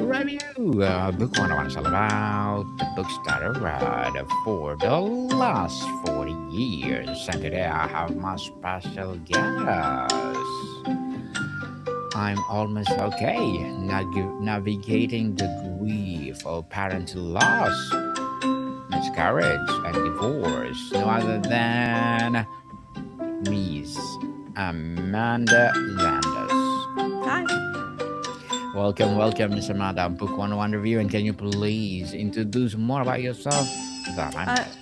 review. Book 101 is all about the books that I read for the last 40 years. And today I have my special guest. I'm almost okay navigating the grief of parental loss, miscarriage, and divorce. No other than Miss Amanda Landis. Hi. Welcome, Miss Amanda. Book 101 review. And can you please introduce more about yourself that I Uh, missed?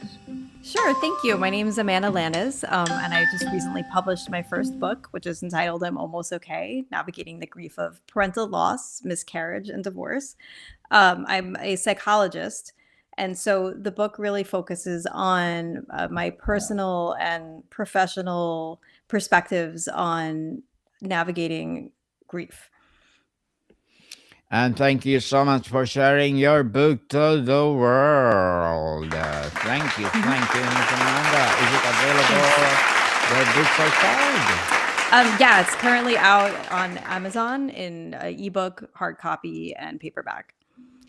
sure. Thank you. My name is Amanda Landis, and I just recently published my first book, which is entitled I'm Almost Okay, Navigating the Grief of Parental Loss, Miscarriage, and Divorce. I'm a psychologist. And so the book really focuses on my personal and professional perspectives on navigating grief. And thank you so much for sharing your book to the world. Thank you, Miss Amanda. Is it Thanks. available where books are sold? Yeah, it's currently out on Amazon in ebook, hard copy, and paperback.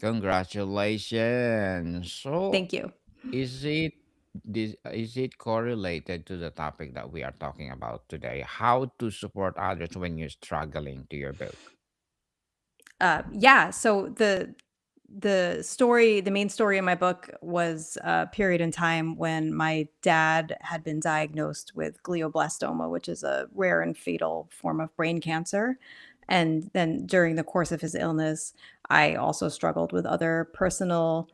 Congratulations. So, Thank you. is it is it correlated to the topic that we are talking about today? How to support others when you're struggling to your book? Yeah, so the main story in my book was a period in time when my dad had been diagnosed with glioblastoma, which is a rare and fatal form of brain cancer. And then during the course of his illness, I also struggled with other personal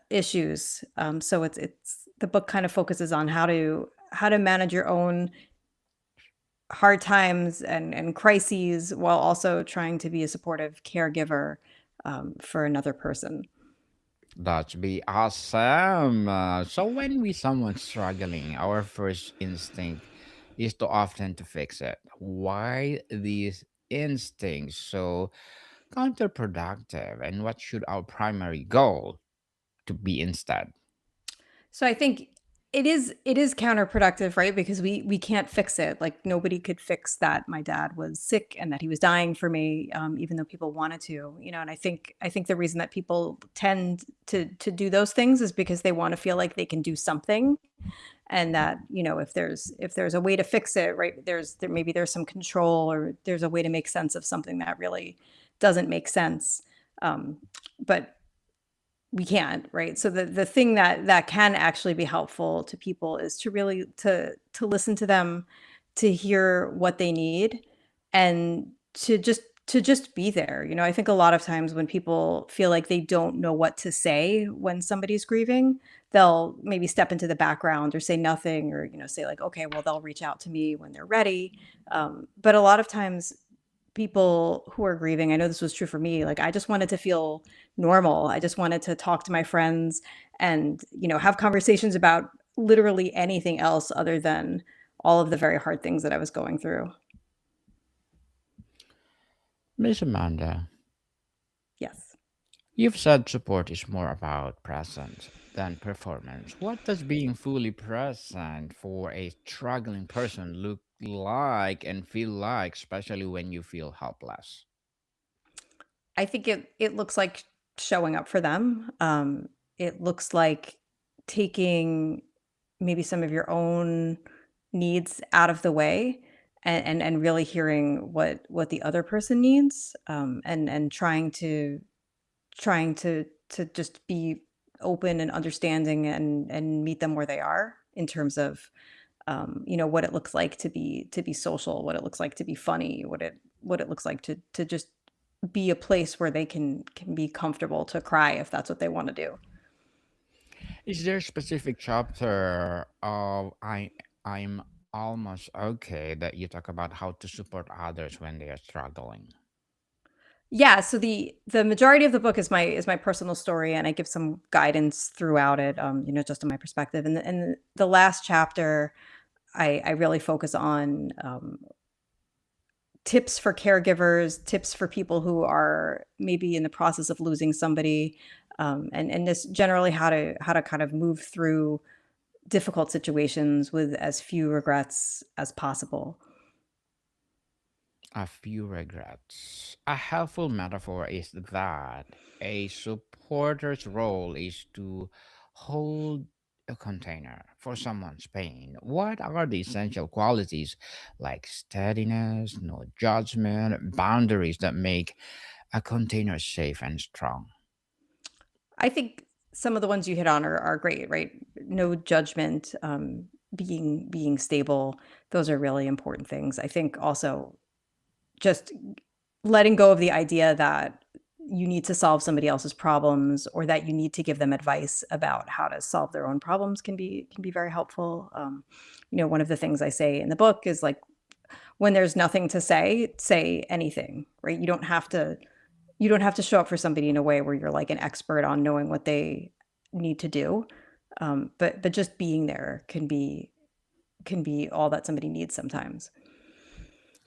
issues. So it's the book kind of focuses on how to manage your own hard times and crises while also trying to be a supportive caregiver for another person. That'd be awesome. So when we someone struggling, our first instinct is to often to fix it. Why these instincts so counterproductive, and what should our primary goal to be instead? So I think it is counterproductive, right? Because we can't fix it. Like nobody could fix that my dad was sick and that he was dying for me, even though people wanted to, you know. And I think the reason that people tend to do those things is because they want to feel like they can do something, and that if there's a way to fix it, right? Maybe there's some control or there's a way to make sense of something that really doesn't make sense. But we can't, right? So the thing that can actually be helpful to people is to really to listen to them, to hear what they need, and to just be there. I think a lot of times when people feel like they don't know what to say when somebody's grieving, they'll maybe step into the background or say nothing, or say like, okay, well, they'll reach out to me when they're ready. But a lot of times people who are grieving, I know this was true for me, like I just wanted to feel normal. I just wanted to talk to my friends and, have conversations about literally anything else other than all of the very hard things that I was going through. Miss Amanda, Yes. you've said support is more about presence than performance. What does being fully present for a struggling person look like and feel like, especially when you feel helpless? I think it looks like showing up for them. It looks like taking maybe some of your own needs out of the way, and really hearing what the other person needs, and trying to just be open and understanding, and meet them where they are in terms of what it looks like to be social, what it looks like to be funny, what it looks like to just be a place where they can be comfortable to cry if that's what they want to do. Is there a specific chapter of I'm almost okay that you talk about how to support others when they are struggling? Yeah, so the majority of the book is my personal story, and I give some guidance throughout it, just in my perspective. And the last chapter, I really focus on tips for caregivers, tips for people who are maybe in the process of losing somebody, and this generally how to kind of move through difficult situations with as few regrets as possible. A few regrets. A helpful metaphor is that a supporter's role is to hold a container for someone's pain. What are the essential qualities like steadiness, no judgment, boundaries that make a container safe and strong? I think some of the ones you hit on are great, right? No judgment, being stable, those are really important things. I think also just letting go of the idea that you need to solve somebody else's problems or that you need to give them advice about how to solve their own problems can be very helpful. One of the things I say in the book is like when there's nothing to say, say anything, right? You don't have to show up for somebody in a way where you're like an expert on knowing what they need to do. But just being there can be all that somebody needs sometimes.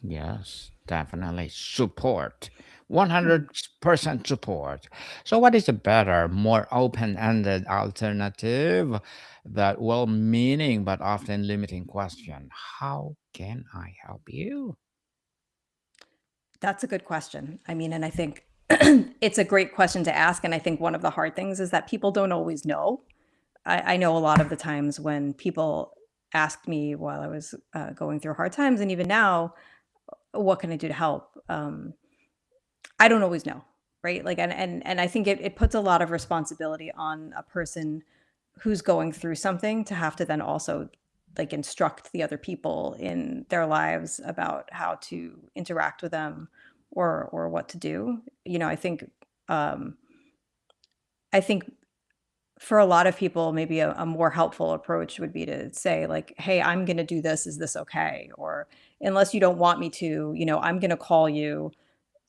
Yes, definitely. Support. Mhm. 100% support. So, what is a better, more open ended alternative? That well meaning but often limiting question: how can I help you? That's a good question. I mean, and I think it's a great question to ask. And I think one of the hard things is that people don't always know. I know a lot of the times when people asked me while I was going through hard times, and even now, what can I do to help? I don't always know, right? Like, and I think it puts a lot of responsibility on a person who's going through something to have to then also like instruct the other people in their lives about how to interact with them or what to do. Um I think for a lot of people maybe a more helpful approach would be to say like, "Hey, I'm going to do this. Is this okay?" Or unless you don't want me to, I'm going to call you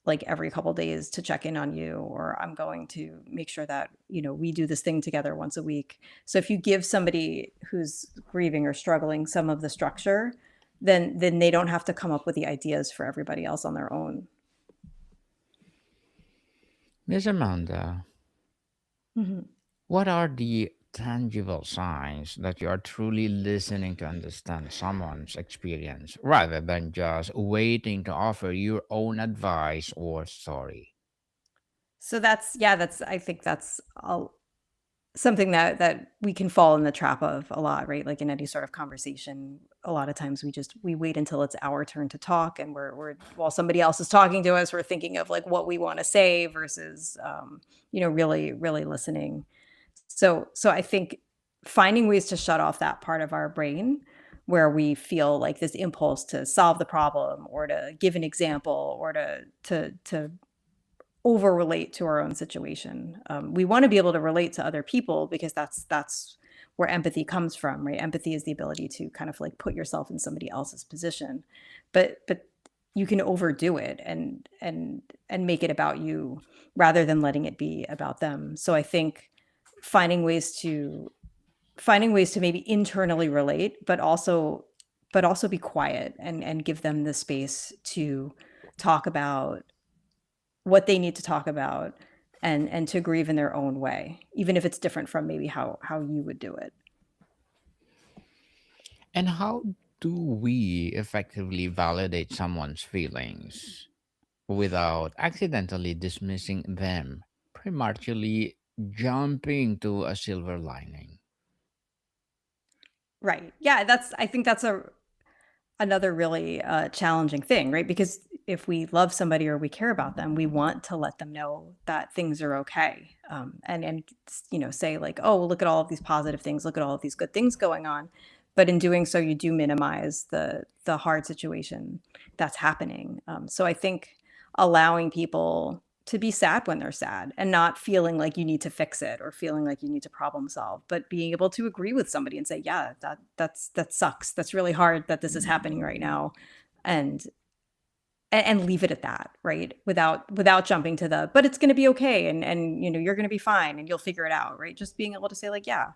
like every couple days to check in on you, or I'm going to make sure that we do this thing together once a week. So if you give somebody who's grieving or struggling some of the structure, then they don't have to come up with the ideas for everybody else on their own. Miss Amanda, Mhm. what are the tangible signs that you are truly listening to understand someone's experience rather than just waiting to offer your own advice or story? So that's yeah, that's I think that's something that we can fall in the trap of a lot, right? Like in any sort of conversation, a lot of times we wait until it's our turn to talk, and we're while somebody else is talking to us, we're thinking of like what we want to say versus really listening. So I think finding ways to shut off that part of our brain where we feel like this impulse to solve the problem or to give an example or to over relate to our own situation. We want to be able to relate to other people because that's where empathy comes from, right? Empathy is the ability to kind of like put yourself in somebody else's position, but you can overdo it and make it about you rather than letting it be about them. So I think finding ways to finding ways to maybe internally relate, but also be quiet and give them the space to talk about what they need to talk about and to grieve in their own way, even if it's different from maybe how you would do it. And how do we effectively validate someone's feelings without accidentally dismissing them, prematurely jumping to a silver lining? Right. Yeah, I think that's another really challenging thing, right? Because if we love somebody or we care about them, we want to let them know that things are okay, and say like, oh, well, look at all of these positive things, look at all of these good things going on. But in doing so, you do minimize the hard situation that's happening. So I think allowing people to be sad when they're sad and not feeling like you need to fix it or feeling like you need to problem solve, but being able to agree with somebody and say, yeah, that sucks. That's really hard that this is happening right now. And and leave it at that, right? Without jumping to the, but it's gonna be okay and you're gonna be fine and you'll figure it out, right? Just being able to say, like, yeah,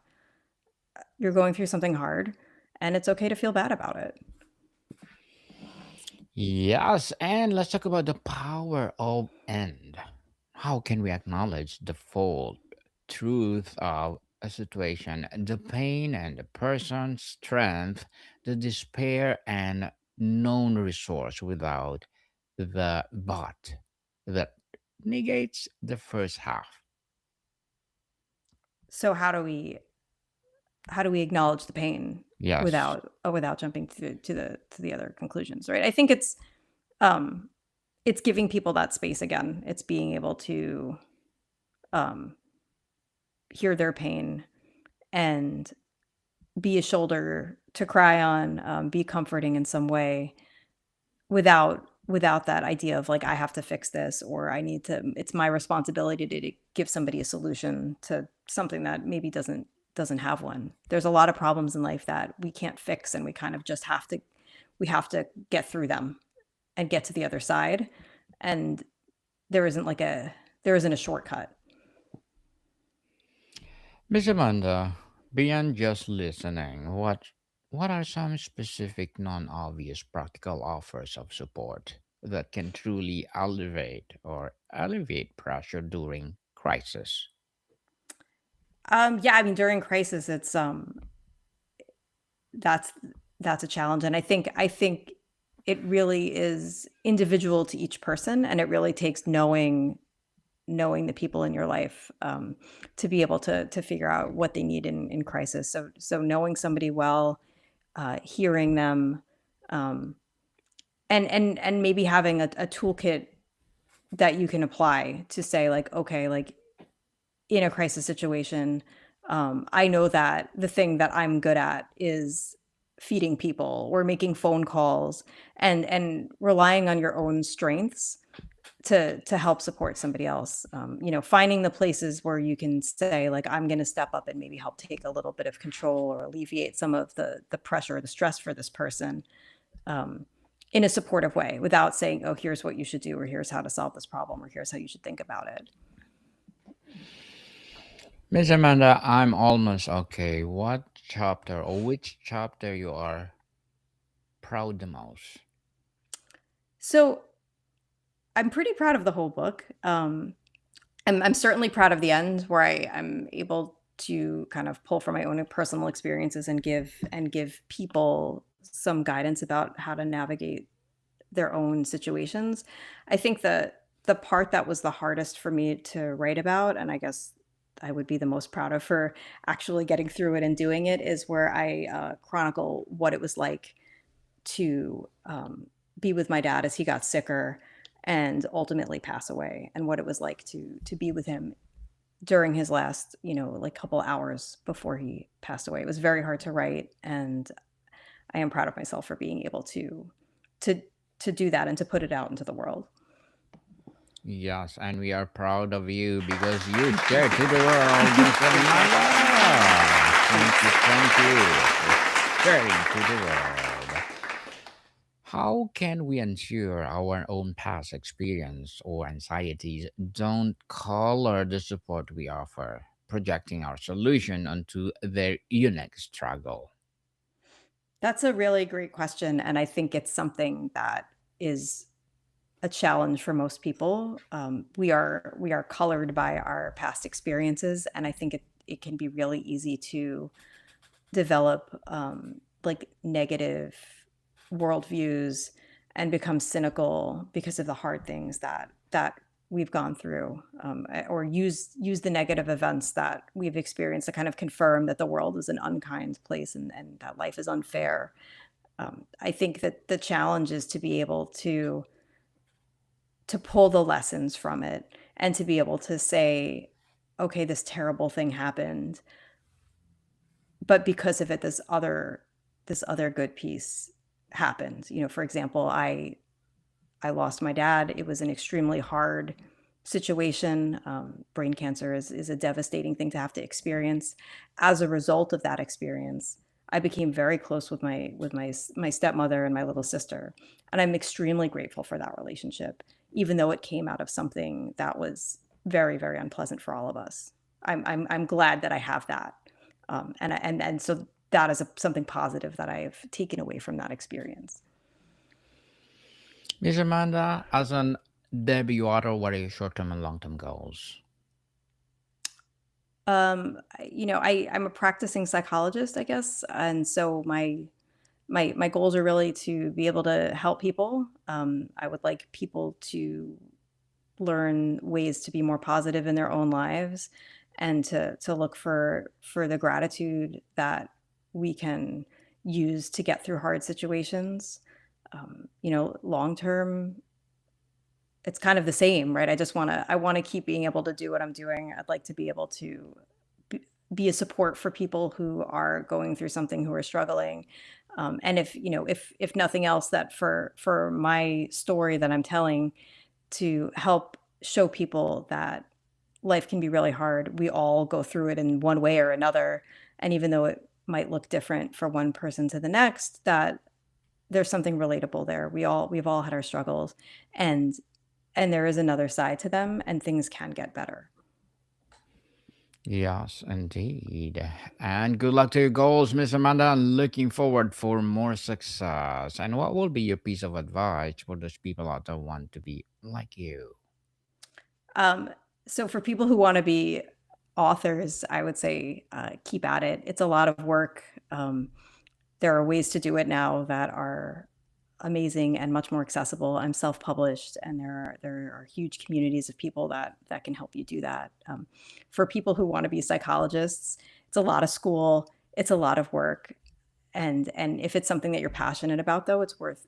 you're going through something hard and it's okay to feel bad about it. Yes, and let's talk about the power of end. How can we acknowledge the full truth of a situation, the pain and the person's strength, the despair and known resource without the but that negates the first half. So how do we acknowledge the pain Yes. without jumping to the other conclusions, right? I think um it's giving people that space again. It's being able to um hear their pain and be a shoulder to cry on, be comforting in some way without that idea of like I have to fix this or I need to it's my responsibility to give somebody a solution to something that maybe doesn't have one. There's a lot of problems in life that we can't fix and we kind of just have to we have to get through them and get to the other side. And there isn't like a there isn't a shortcut. Miss Amanda, beyond just listening, what are some specific non-obvious practical offers of support that can truly alleviate pressure during crisis? Yeah, I mean during crisis it's that's that's a challenge and I think it really is individual to each person and it really takes knowing the people in your life to be able to figure out what they need in crisis. So knowing somebody well, hearing them, um, and maybe having a toolkit that you can apply to say like, okay, like in a crisis situation, I know that the thing that I'm good at is feeding people or making phone calls and relying on your own strengths to help support somebody else. Finding the places where you can say like I'm going to step up and maybe help take a little bit of control or alleviate some of the pressure or the stress for this person, um, in a supportive way without saying, oh, here's what you should do or here's how to solve this problem or here's how you should think about it. Miss Amanda, I'm almost okay. What chapter or which chapter you are proud the most? So I'm pretty proud of the whole book. I'm certainly proud of the end where I'm able to kind of pull from my own personal experiences and give people some guidance about how to navigate their own situations. I think the part that was the hardest for me to write about, and I guess I would be the most proud of for actually getting through it and doing it, is where I chronicle what it was like to be with my dad as he got sicker and ultimately pass away, and what it was like to be with him during his last, like couple hours before he passed away. It was very hard to write, and I am proud of myself for being able to to do that and to put it out into the world. Yes, and we are proud of you because you share to the world, Miss Amanda. Thanks. Thank you for sharing to the world. How can we ensure our own past experience or anxieties don't color the support we offer, projecting our solution onto their unique struggle? That's a really great question, and I think it's something that is a challenge for most people. We are colored by our past experiences, and I think it can be really easy to develop like negative worldviews and become cynical because of the hard things that we've gone through, or use the negative events that we've experienced to kind of confirm that the world is an unkind place and that life is unfair. I think that the challenge is to be able to pull the lessons from it and to be able to say, okay, this terrible thing happened, but because of it, this other good piece happened. For example, I lost my dad. It was an extremely hard situation. Brain cancer is a devastating thing to have to experience. As a result of that experience, I became very close with my stepmother and my little sister, and I'm extremely grateful for that relationship, even though it came out of something that was very very unpleasant for all of us. I'm glad that I have that, and so that is something positive that I've taken away from that experience. Miss Amanda, as an Debbie Water, what are your short term and long term goals? I'm a practicing psychologist, I guess, and so My goals are really to be able to help people. I would like people to learn ways to be more positive in their own lives and to look for the gratitude that we can use to get through hard situations. Long term, it's kind of the same, right? I want to keep being able to do what I'm doing. I'd like to be able to be, be a support for people who are going through something, who are struggling. And if nothing else, that for my story that I'm telling, to help show people that life can be really hard. We all go through it in one way or another. And even though it might look different for one person to the next, that there's something relatable there. We've all had our struggles, and there is another side to them, and things can get better. Yes, indeed. And good luck to your goals, Miss Amanda. I'm looking forward for more success. And what will be your piece of advice for those people out there who want to be like you? Um, so for people who want to be authors, I would say keep at it. It's a lot of work. There are ways to do it now that are amazing and much more accessible. I'm self-published, and there are huge communities of people that can help you do that. For people who want to be psychologists, it's a lot of school, it's a lot of work, and if it's something that you're passionate about, though, it's worth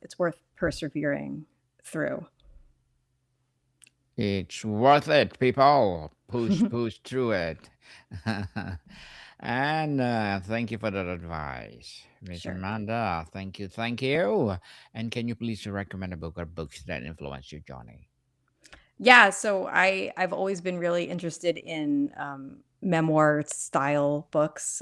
persevering through. It's worth it, people. Push through it. And thank you for that advice, Miss Sure. Amanda. Thank you, thank you. And can you please recommend a book or books that influenced your journey? Yeah, so I've always been really interested in memoir style books.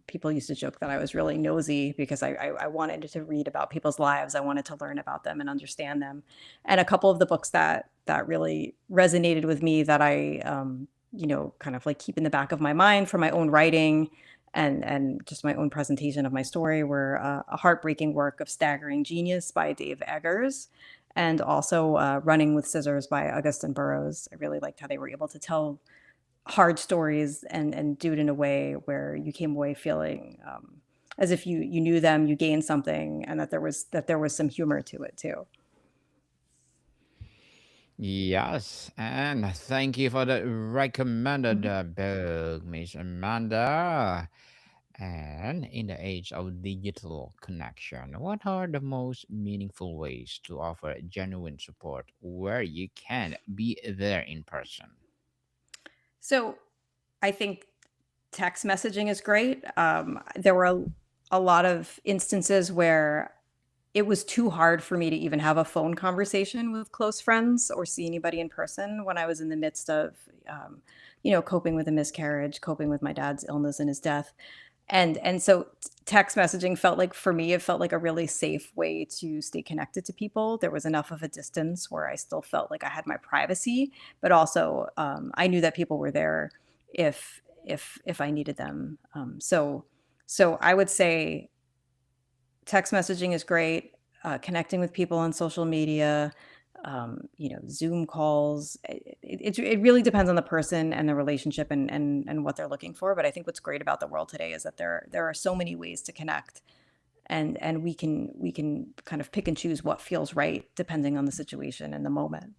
People used to joke that I was really nosy because I wanted to read about people's lives. I wanted to learn about them and understand them. And a couple of the books that really resonated with me, that I kind of like keep in the back of my mind for my own writing and just my own presentation of my story, were a heartbreaking work of Staggering Genius by Dave Eggers, and also Running with Scissors by Augustin Burroughs. I really liked how they were able to tell hard stories and do it in a way where you came away feeling as if you knew them, you gained something, and that there was some humor to it too. Yes, and thank you for the recommended Mhm. book, Miss Amanda. And in the age of digital connection, what are the most meaningful ways to offer genuine support where you can be there in person? So I think text messaging is great. There were a lot of instances where it was too hard for me to even have a phone conversation with close friends or see anybody in person when I was in the midst of, coping with a miscarriage, coping with my dad's illness and his death. And so text messaging felt like, for me, it felt like a really safe way to stay connected to people. There was enough of a distance where I still felt like I had my privacy, but also I knew that people were there if I needed them. So I would say text messaging is great. Connecting with people on social media, Zoom calls. It really depends on the person and the relationship and what they're looking for. But I think what's great about the world today is that there are so many ways to connect, and we can kind of pick and choose what feels right depending on the situation and the moment.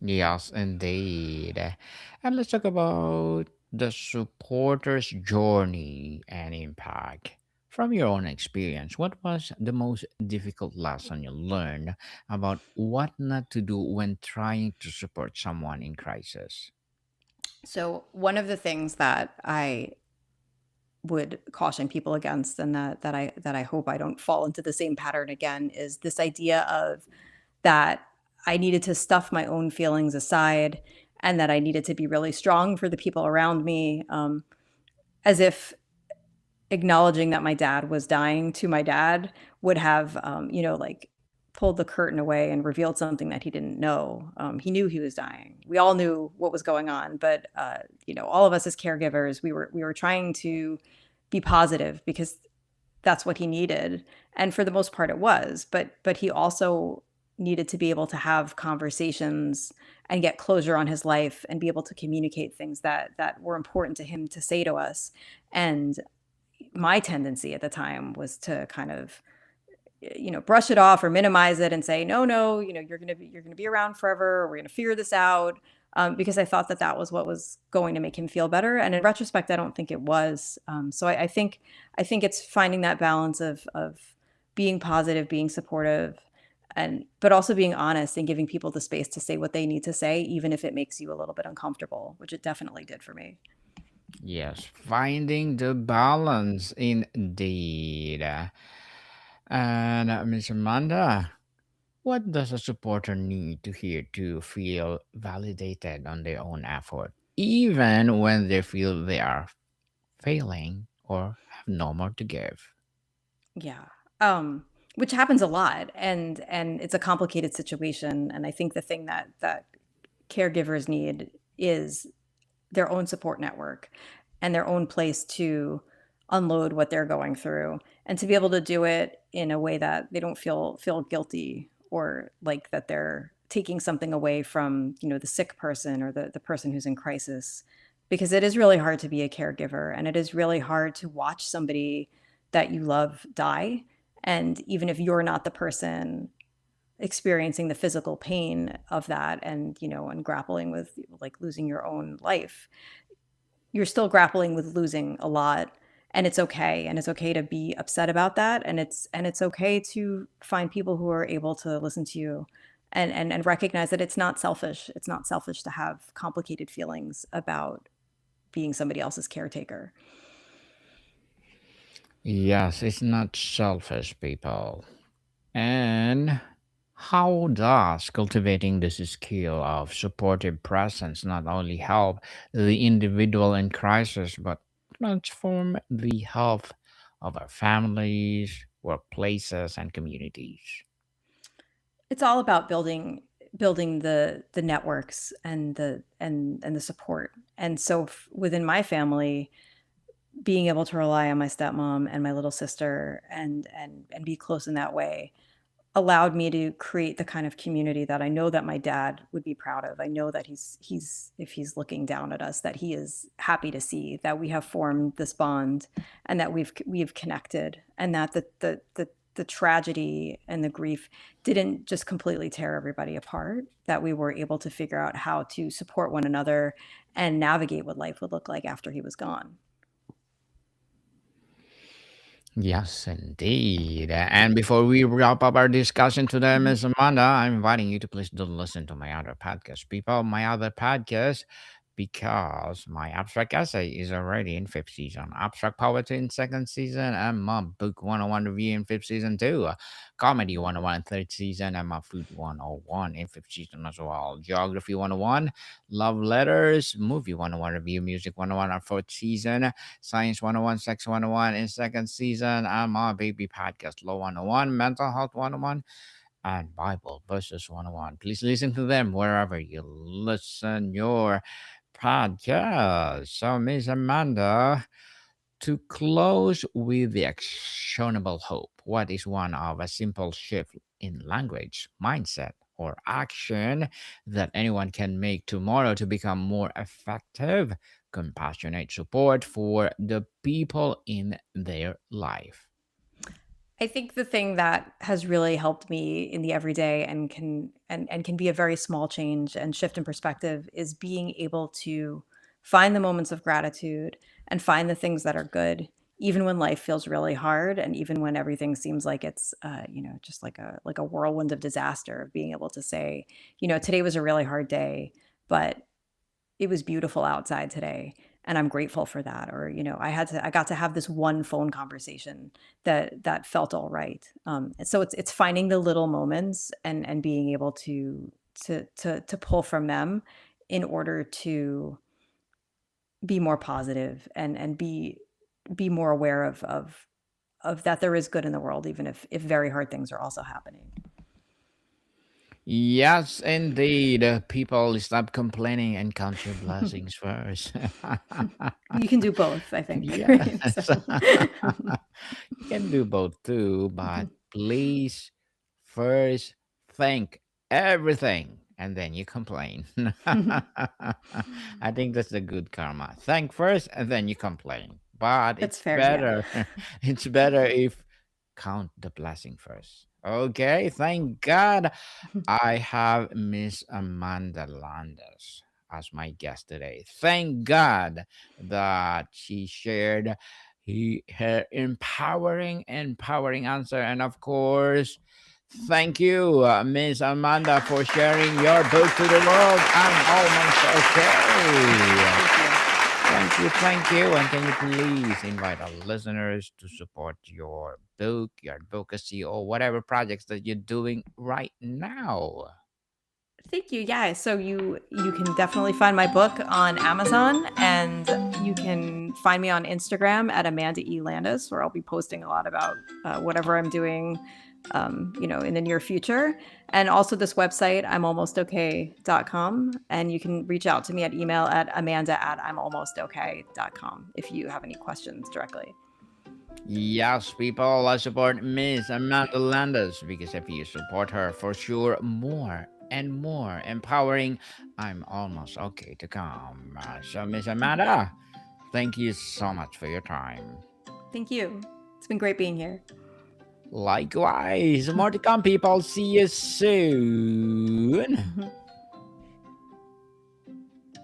Yes, indeed. And let's talk about the supporter's journey and impact. From your own experience, what was the most difficult lesson you learned about what not to do when trying to support someone in crisis? So one of the things that I would caution people against, and that I hope I don't fall into the same pattern again, is this idea of that I needed to stuff my own feelings aside, and that I needed to be really strong for the people around me, as if acknowledging that my dad was dying to my dad would have, like, pulled the curtain away and revealed something that he didn't know. He knew he was dying. We all knew what was going on, but all of us as caregivers, we were trying to be positive because that's what he needed, and for the most part, it was. But he also needed to be able to have conversations and get closure on his life and be able to communicate things that were important to him to say to us. And my tendency at the time was to kind of, brush it off or minimize it and say, no, no, you're gonna be around forever. We're gonna figure this out. Because I thought that that was what was going to make him feel better. And in retrospect, I don't think it was. So I think it's finding that balance of being positive, being supportive, and but also being honest and giving people the space to say what they need to say, even if it makes you a little bit uncomfortable, which it definitely did for me. Yes, finding the balance indeed. And Miss Amanda, what does a supporter need to hear to feel validated on their own effort, even when they feel they are failing or have no more to give? Yeah. Which happens a lot, and it's a complicated situation. And I think the thing that caregivers need is their own support network and their own place to unload what they're going through, and to be able to do it in a way that they don't feel guilty, or like that they're taking something away from, the sick person or the person who's in crisis. Because it is really hard to be a caregiver, and it is really hard to watch somebody that you love die. And even if you're not the person experiencing the physical pain of that, and grappling with like losing your own life, you're still grappling with losing a lot. And it's okay, and it's okay to be upset about that, and it's okay to find people who are able to listen to you, and recognize that it's not selfish to have complicated feelings about being somebody else's caretaker. Yes, it's not selfish, people. And how does cultivating this skill of supportive presence not only help the individual in crisis, but transform the health of our families, workplaces, and communities? It's all about building the networks and the support. And so within my family, being able to rely on my stepmom and my little sister, and be close in that way, allowed me to create the kind of community that I know that my dad would be proud of. I know that he's if he's looking down at us, that he is happy to see that we have formed this bond, and that we've connected, and that the tragedy and the grief didn't just completely tear everybody apart, that we were able to figure out how to support one another and navigate what life would look like after he was gone. Yes, indeed. And before we wrap up our discussion today, Miss Amanda, I'm inviting you to please do listen to my other podcast, people. My other podcast, because my abstract essay is already in fifth season, abstract poetry in second season, and my book 101 review in fifth season too, comedy 101 in third season, and my food 101 in fifth season as well, geography 101, love letters, movie 101 review, music 101 on fourth season, Science 101, Sex 101 in second season, and my baby podcast, Law 101, Mental Health 101, and Bible Verses 101. Please listen to them wherever you listen your podcast. So, Miss Amanda, to close with the actionable hope, what is one of a simple shift in language, mindset, or action that anyone can make tomorrow to become more effective, compassionate support for the people in their life? I think the thing that has really helped me in the everyday, and can be a very small change and shift in perspective, is being able to find the moments of gratitude and find the things that are good, even when life feels really hard, and even when everything seems like it's just like a whirlwind of disaster. Of being able to say, today was a really hard day, but it was beautiful outside today, and I'm grateful for that. Or, I got to have this one phone conversation that felt all right. And so it's finding the little moments, and being able to pull from them in order to be more positive, and be more aware of that there is good in the world, even if very hard things are also happening. Yes, indeed. People stop complaining and count your blessings first. You can do both, I think. Right? So Yes. You can do both too, but please first thank everything and then you complain. I think that's the good karma. Thank first and then you complain. but That's it's fair. Yeah. better. It's better if count the blessing first. Okay, thank God I have Miss Amanda Landes as my guest today. Thank God that she shared her empowering answer. And of course, thank you, Miss Amanda, for sharing your book to the world. I'm almost okay. Thank you. Thank you, thank you. And can you please invite our listeners to support your book, your advocacy, or whatever projects that you're doing right now? Thank you. Yeah. So you can definitely find my book on Amazon, and you can find me on Instagram at Amanda E. Landis, where I'll be posting a lot about whatever I'm doing, in the near future. And also this website, I'mAlmostOK.com. And you can reach out to me at email at Amanda@I'mAlmostOK.com if you have any questions directly. Yes, people, let's support Miss Amanda Landis because if you support her, for sure, more and more empowering. I'm almost okay to come. So, Miss Amanda, thank you so much for your time. Thank you. It's been great being here. Likewise, more to come, people. See you soon.